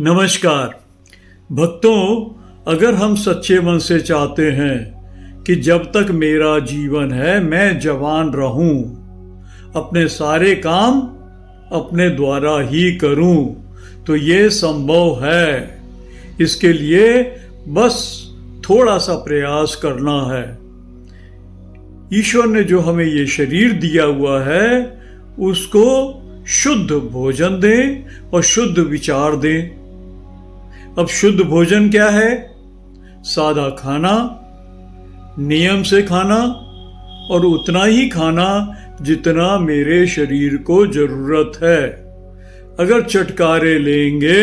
नमस्कार भक्तों, अगर हम सच्चे मन से चाहते हैं कि जब तक मेरा जीवन है मैं जवान रहूं, अपने सारे काम अपने द्वारा ही करूं, तो ये संभव है। इसके लिए बस थोड़ा सा प्रयास करना है। ईश्वर ने जो हमें ये शरीर दिया हुआ है उसको शुद्ध भोजन दें और शुद्ध विचार दें। अब शुद्ध भोजन क्या है? सादा खाना, नियम से खाना और उतना ही खाना जितना मेरे शरीर को जरूरत है। अगर चटकारे लेंगे,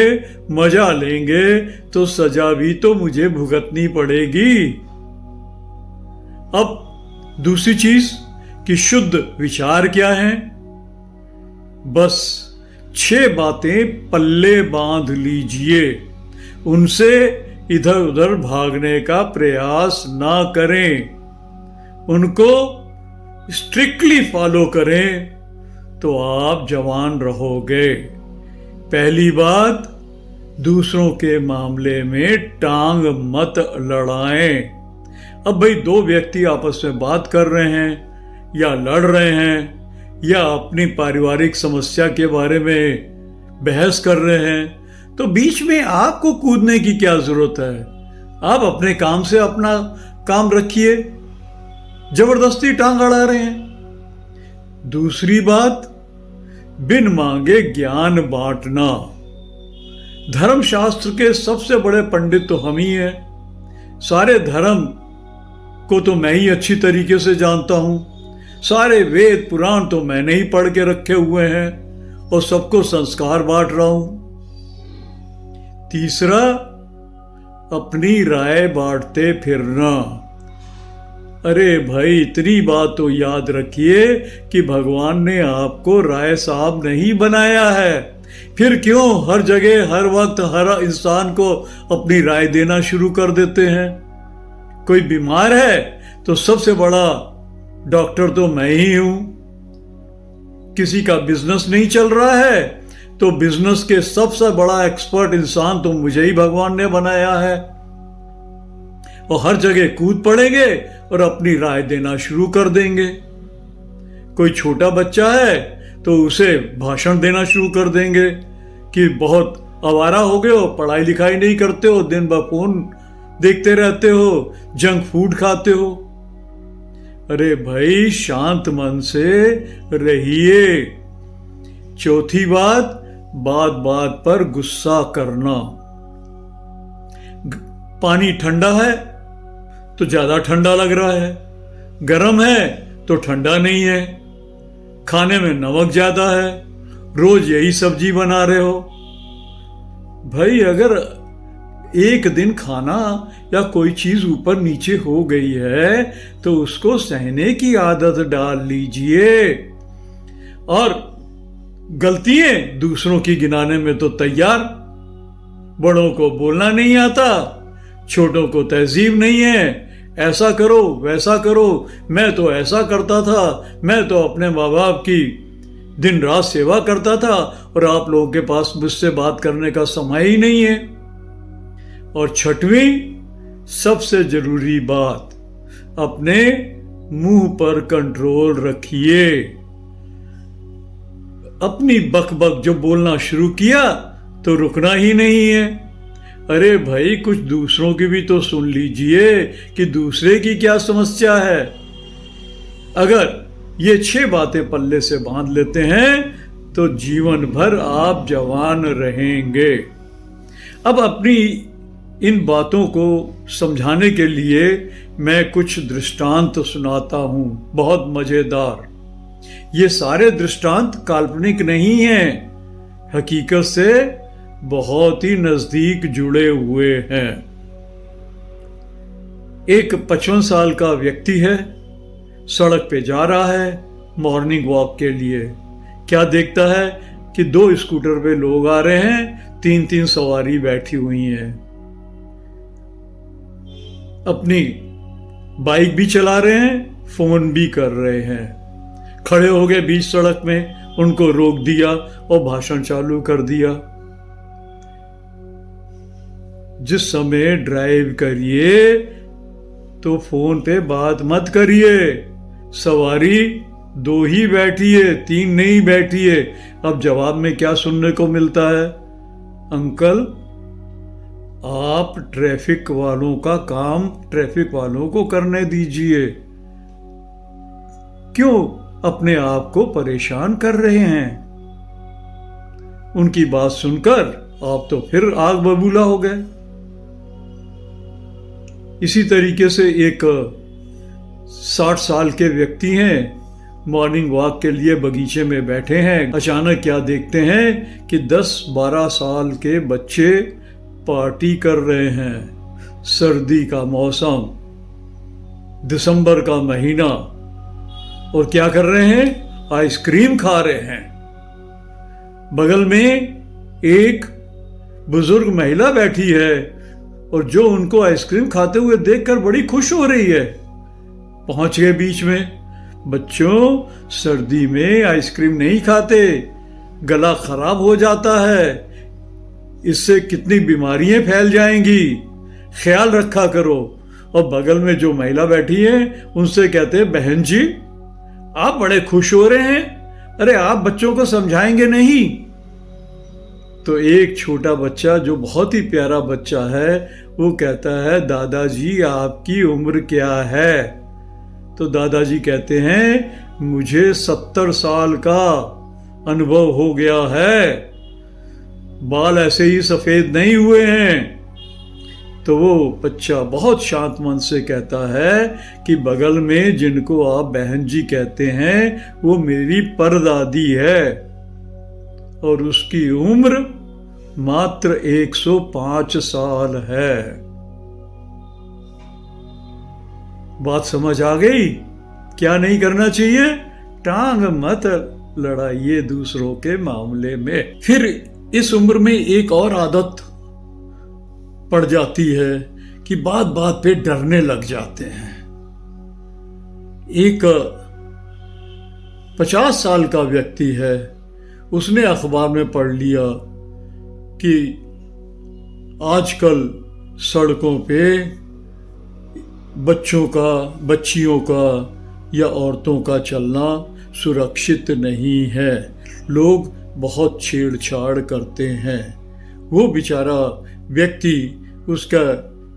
मजा लेंगे तो सजा भी तो मुझे भुगतनी पड़ेगी। अब दूसरी चीज कि शुद्ध विचार क्या है? बस 6 बातें पल्ले बांध लीजिए, उनसे इधर उधर भागने का प्रयास ना करें, उनको स्ट्रिक्टली फॉलो करें तो आप जवान रहोगे। पहली बात, दूसरों के मामले में टांग मत लड़ाएं। अब भाई 2 व्यक्ति आपस में बात कर रहे हैं या लड़ रहे हैं या अपनी पारिवारिक समस्या के बारे में बहस कर रहे हैं, तो बीच में आपको कूदने की क्या जरूरत है? आप अपने काम से अपना काम रखिए, जबरदस्ती टांग अड़ा रहे हैं। दूसरी बात, बिन मांगे ज्ञान बांटना। धर्मशास्त्र के सबसे बड़े पंडित तो हम ही हैं। सारे धर्म को तो मैं ही अच्छी तरीके से जानता हूं। सारे वेद पुराण तो मैंने ही पढ़ के रखे हुए हैं और सबको संस्कार बांट रहा हूं। तीसरा, अपनी राय बांटते फिरना। अरे भाई, इतनी बात तो याद रखिए कि भगवान ने आपको राय साहब नहीं बनाया है। फिर क्यों हर जगह हर वक्त हर इंसान को अपनी राय देना शुरू कर देते हैं? कोई बीमार है तो सबसे बड़ा डॉक्टर तो मैं ही हूं। किसी का बिजनेस नहीं चल रहा है तो बिजनेस के सबसे बड़ा एक्सपर्ट इंसान तो मुझे ही भगवान ने बनाया है। और हर जगह कूद पड़ेंगे और अपनी राय देना शुरू कर देंगे। कोई छोटा बच्चा है तो उसे भाषण देना शुरू कर देंगे कि बहुत आवारा हो गए हो, पढ़ाई लिखाई नहीं करते हो, दिन भर फोन देखते रहते हो, जंक फूड खाते हो। अरे भाई, शांत मन से रहिए। चौथी बात, बात बात पर गुस्सा करना। पानी ठंडा है तो ज्यादा ठंडा लग रहा है, गर्म है तो ठंडा नहीं है, खाने में नमक ज्यादा है, रोज यही सब्जी बना रहे हो। भाई, अगर एक दिन खाना या कोई चीज ऊपर नीचे हो गई है तो उसको सहने की आदत डाल लीजिए। और गलतियां दूसरों की गिनाने में तो तैयार। बड़ों को बोलना नहीं आता, छोटों को तहजीब नहीं है, ऐसा करो वैसा करो, मैं तो ऐसा करता था, मैं तो अपने माँ बाप की दिन रात सेवा करता था और आप लोगों के पास मुझसे बात करने का समय ही नहीं है। और 6वीं सबसे जरूरी बात, अपने मुंह पर कंट्रोल रखिए। अपनी बकबक जो बोलना शुरू किया तो रुकना ही नहीं है। अरे भाई, कुछ दूसरों की भी तो सुन लीजिए कि दूसरे की क्या समस्या है। अगर ये 6 बातें पल्ले से बांध लेते हैं तो जीवन भर आप जवान रहेंगे। अब अपनी इन बातों को समझाने के लिए मैं कुछ दृष्टांत सुनाता हूं, बहुत मजेदार। ये सारे दृष्टांत काल्पनिक नहीं हैं, हकीकत से बहुत ही नजदीक जुड़े हुए हैं। एक 55 साल का व्यक्ति है, सड़क पे जा रहा है मॉर्निंग वॉक के लिए। क्या देखता है कि 2 स्कूटर पे लोग आ रहे हैं, 3-3 सवारी बैठी हुई हैं। अपनी बाइक भी चला रहे हैं, फोन भी कर रहे हैं। खड़े हो गए बीच सड़क में, उनको रोक दिया और भाषण चालू कर दिया। जिस समय ड्राइव करिए तो फोन पे बात मत करिए। सवारी 2 ही बैठिए, 3 नहीं बैठिए। अब जवाब में क्या सुनने को मिलता है? अंकल, आप ट्रैफिक वालों का काम ट्रैफिक वालों को करने दीजिए, क्यों अपने आप को परेशान कर रहे हैं? उनकी बात सुनकर आप तो फिर आग बबूला हो गए। इसी तरीके से एक 60 साल के व्यक्ति हैं, मॉर्निंग वॉक के लिए बगीचे में बैठे हैं। अचानक क्या देखते हैं कि 10-12 साल के बच्चे पार्टी कर रहे हैं। सर्दी का मौसम, दिसंबर का महीना, और क्या कर रहे हैं? आइसक्रीम खा रहे हैं। बगल में एक बुजुर्ग महिला बैठी है और जो उनको आइसक्रीम खाते हुए देखकर बड़ी खुश हो रही है। पहुंच गए बीच में। बच्चों, सर्दी में आइसक्रीम नहीं खाते, गला खराब हो जाता है, इससे कितनी बीमारियां फैल जाएंगी, ख्याल रखा करो। और बगल में जो महिला बैठी है उनसे कहते हैं, बहन जी आप बड़े खुश हो रहे हैं, अरे आप बच्चों को समझाएंगे नहीं? तो एक छोटा बच्चा जो बहुत ही प्यारा बच्चा है वो कहता है, दादाजी आपकी उम्र क्या है? तो दादाजी कहते हैं, मुझे 70 साल का अनुभव हो गया है, बाल ऐसे ही सफेद नहीं हुए हैं। तो वो बच्चा बहुत शांत मन से कहता है कि बगल में जिनको आप बहन जी कहते हैं वो मेरी परदादी है और उसकी उम्र मात्र 105 साल है। बात समझ आ गई? क्या नहीं करना चाहिए? टांग मत लड़ाइए दूसरों के मामले में। फिर इस उम्र में एक और आदत पड़ जाती है कि बात बात पे डरने लग जाते हैं। एक 50 साल का व्यक्ति है, उसने अखबार में पढ़ लिया कि आजकल सड़कों पे बच्चों का, बच्चियों का या औरतों का चलना सुरक्षित नहीं है, लोग बहुत छेड़छाड़ करते हैं। वो बेचारा व्यक्ति, उसका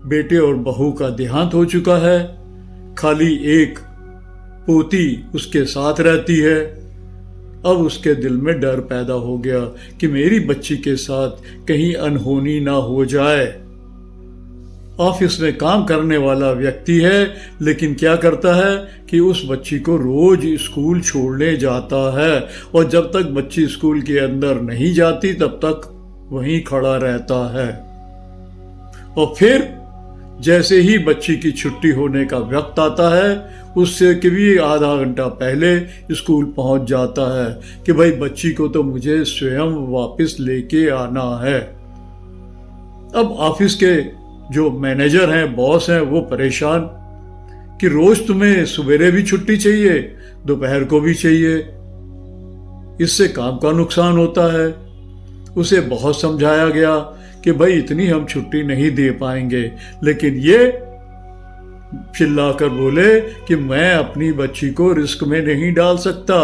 बेटे और बहू का देहांत हो चुका है, खाली एक पोती उसके साथ रहती है। अब उसके दिल में डर पैदा हो गया कि मेरी बच्ची के साथ कहीं अनहोनी ना हो जाए। ऑफिस में काम करने वाला व्यक्ति है, लेकिन क्या करता है कि उस बच्ची को रोज स्कूल छोड़ने जाता है और जब तक बच्ची स्कूल के अंदर नहीं जाती तब तक वहीं खड़ा रहता है। और फिर जैसे ही बच्ची की छुट्टी होने का वक्त आता है उससे भी आधा घंटा पहले स्कूल पहुंच जाता है कि भाई बच्ची को तो मुझे स्वयं वापस लेके आना है। अब ऑफिस के जो मैनेजर हैं, बॉस हैं, वो परेशान कि रोज तुम्हें सवेरे भी छुट्टी चाहिए, दोपहर को भी चाहिए, इससे काम का नुकसान होता है। उसे बहुत समझाया गया कि भाई इतनी हम छुट्टी नहीं दे पाएंगे, लेकिन ये चिल्लाकर बोले कि मैं अपनी बच्ची को रिस्क में नहीं डाल सकता,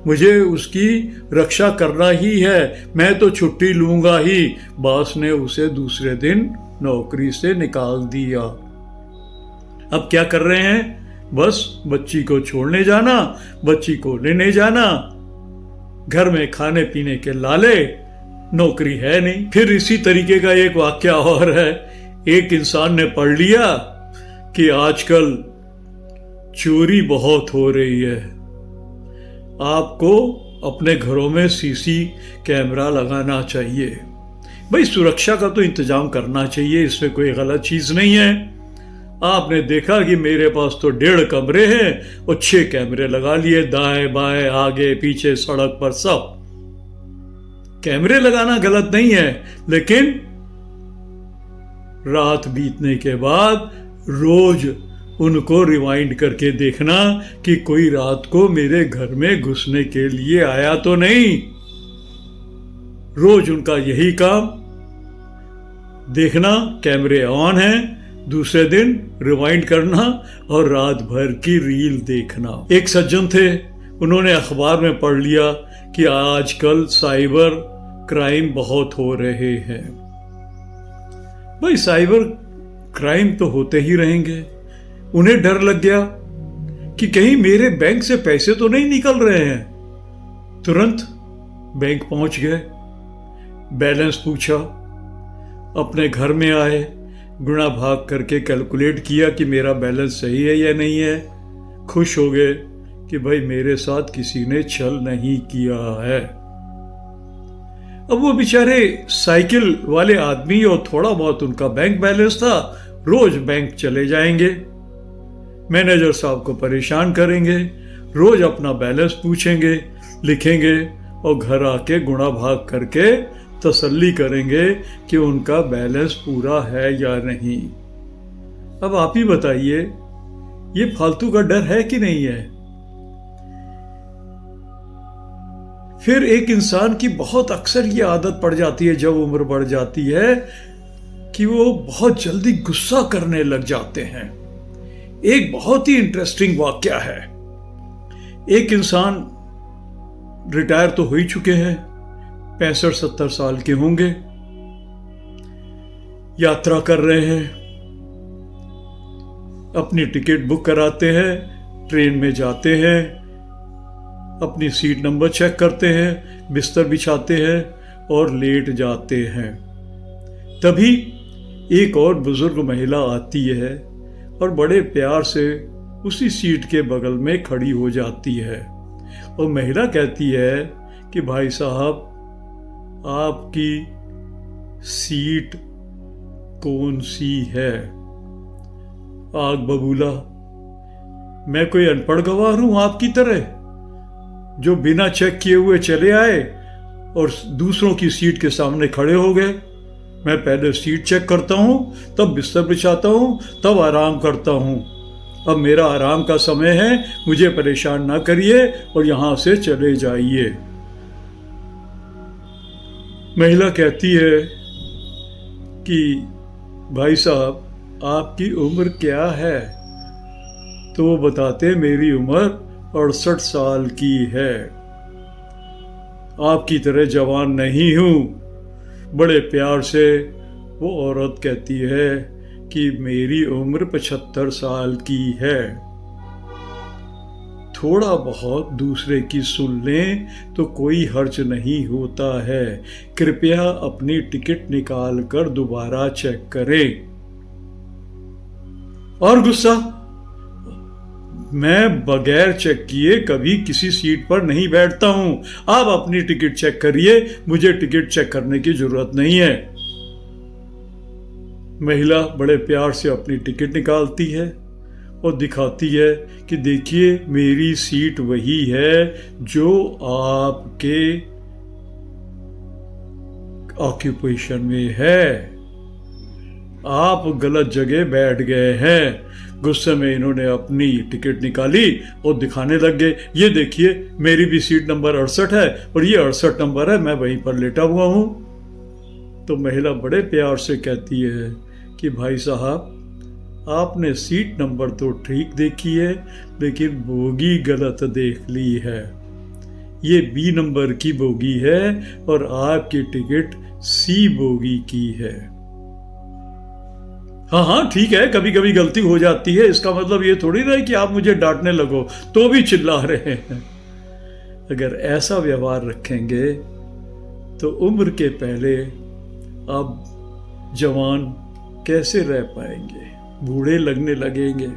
मुझे उसकी रक्षा करना ही है, मैं तो छुट्टी लूंगा ही। बॉस ने उसे दूसरे दिन नौकरी से निकाल दिया। अब क्या कर रहे हैं? बस बच्ची को छोड़ने जाना, बच्ची को लेने जाना, घर में खाने पीने के लाले, नौकरी है नहीं। फिर इसी तरीके का एक वाक्या और है। एक इंसान ने पढ़ लिया कि आजकल चोरी बहुत हो रही है, आपको अपने घरों में सीसी कैमरा लगाना चाहिए। भाई सुरक्षा का तो इंतजाम करना चाहिए, इसमें कोई गलत चीज नहीं है। आपने देखा कि मेरे पास तो 1.5 कमरे हैं और 6 कैमरे लगा लिए, दाएं बाएं आगे पीछे सड़क पर सब। कैमरे लगाना गलत नहीं है, लेकिन रात बीतने के बाद रोज उनको रिवाइंड करके देखना कि कोई रात को मेरे घर में घुसने के लिए आया तो नहीं। रोज उनका यही काम, देखना कैमरे ऑन हैं, दूसरे दिन रिवाइंड करना और रात भर की रील देखना। एक सज्जन थे, उन्होंने अखबार में पढ़ लिया कि आजकल साइबर क्राइम बहुत हो रहे हैं। भाई साइबर क्राइम तो होते ही रहेंगे। उन्हें डर लग गया कि कहीं मेरे बैंक से पैसे तो नहीं निकल रहे हैं। तुरंत बैंक पहुंच गए, बैलेंस पूछा, अपने घर में आए, गुणा भाग करके कैलकुलेट किया कि मेरा बैलेंस सही है या नहीं है। खुश हो गए कि भाई मेरे साथ किसी ने छल नहीं किया है। अब वो बेचारे साइकिल वाले आदमी और थोड़ा बहुत उनका बैंक बैलेंस था, रोज बैंक चले जाएंगे, मैनेजर साहब को परेशान करेंगे, रोज अपना बैलेंस पूछेंगे, लिखेंगे और घर आके गुणा भाग करके तसल्ली करेंगे कि उनका बैलेंस पूरा है या नहीं। अब आप ही बताइए, ये फालतू का डर है कि नहीं है? फिर एक इंसान की बहुत अक्सर ये आदत पड़ जाती है जब उम्र बढ़ जाती है कि वो बहुत जल्दी गुस्सा करने लग जाते हैं। एक बहुत ही इंटरेस्टिंग वाकया है। एक इंसान रिटायर तो हो ही चुके हैं, 65-70 साल के होंगे, यात्रा कर रहे हैं, अपनी टिकट बुक कराते हैं, ट्रेन में जाते हैं, अपनी सीट नंबर चेक करते हैं, बिस्तर बिछाते हैं और लेट जाते हैं। तभी एक और बुजुर्ग महिला आती है और बड़े प्यार से उसी सीट के बगल में खड़ी हो जाती है और महिला कहती है कि भाई साहब, आपकी सीट कौन सी है? आग बबूला, मैं कोई अनपढ़ गवार हूं आपकी तरह जो बिना चेक किए हुए चले आए और दूसरों की सीट के सामने खड़े हो गए? मैं पहले सीट चेक करता हूं, तब बिस्तर बिछाता हूं, तब आराम करता हूं। अब मेरा आराम का समय है, मुझे परेशान ना करिए और यहां से चले जाइए। महिला कहती है कि भाई साहब, आपकी उम्र क्या है? तो वो बताते, मेरी उम्र 68 साल की है, आपकी तरह जवान नहीं हूं। बड़े प्यार से वो औरत कहती है कि मेरी उम्र 75 साल की है। थोड़ा बहुत दूसरे की सुन लें तो कोई हर्ज नहीं होता है। कृपया अपनी टिकट निकाल कर दोबारा चेक करें। और गुस्सा, मैं बगैर चेक किए कभी किसी सीट पर नहीं बैठता हूं। आप अपनी टिकट चेक करिए, मुझे टिकट चेक करने की जरूरत नहीं है। महिला बड़े प्यार से अपनी टिकट निकालती है और दिखाती है कि देखिए, मेरी सीट वही है जो आपके ऑक्यूपेशन में है, आप गलत जगह बैठ गए हैं। गुस्से में इन्होंने अपनी टिकट निकाली और दिखाने लग गए, ये देखिए मेरी भी सीट नंबर 68 है और ये 68 नंबर है, मैं वहीं पर लेटा हुआ हूं। तो महिला बड़े प्यार से कहती है कि भाई साहब, आपने सीट नंबर तो ठीक देखी है, लेकिन बोगी गलत देख ली है। ये बी नंबर की बोगी है और आपकी टिकट सी बोगी की है। हाँ, ठीक है, कभी कभी गलती हो जाती है, इसका मतलब ये थोड़ी ना है कि आप मुझे डांटने लगो तो भी चिल्ला रहे हैं। अगर ऐसा व्यवहार रखेंगे तो उम्र के पहले आप जवान कैसे रह पाएंगे, बूढ़े लगने लगेंगे।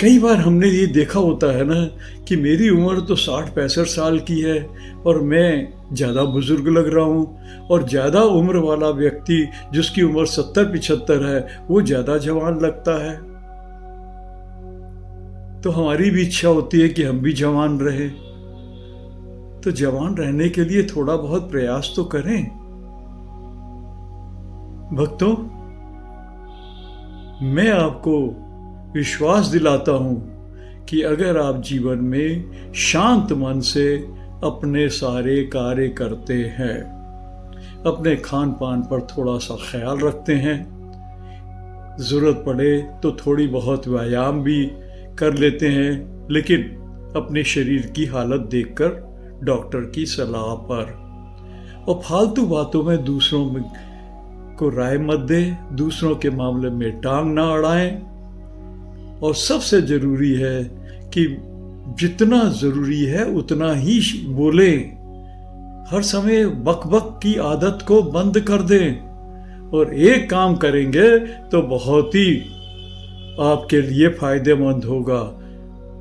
कई बार हमने ये देखा होता है ना कि मेरी उम्र तो 60-65 साल की है और मैं ज़्यादा बुजुर्ग लग रहा हूँ, और ज़्यादा उम्र वाला व्यक्ति जिसकी उम्र 70-75 है वो ज़्यादा जवान लगता है। तो हमारी भी इच्छा होती है कि हम भी जवान रहें। तो जवान रहने के लिए थोड़ा बहुत प्रयास तो करें। भक्तों, मैं आपको विश्वास दिलाता हूं कि अगर आप जीवन में शांत मन से अपने सारे कार्य करते हैं, अपने खान पान पर थोड़ा सा ख्याल रखते हैं, ज़रूरत पड़े तो थोड़ी बहुत व्यायाम भी कर लेते हैं, लेकिन अपने शरीर की हालत देखकर डॉक्टर की सलाह पर। और फालतू बातों में दूसरों को राय मत दें, दूसरों के मामले में टांग ना अड़ाएं। और सबसे ज़रूरी है कि जितना ज़रूरी है उतना ही बोलें। हर समय बक की आदत को बंद कर दें, और एक काम करेंगे तो बहुत ही आपके लिए फायदेमंद होगा।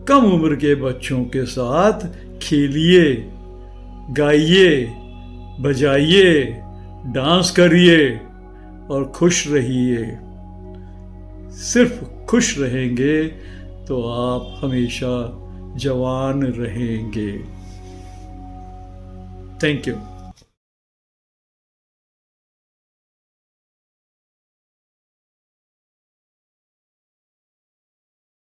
कम उम्र के बच्चों के साथ खेलिए, गाइए, बजाइए, डांस करिए और खुश रहिए। सिर्फ खुश रहेंगे तो आप हमेशा जवान रहेंगे। Thank you.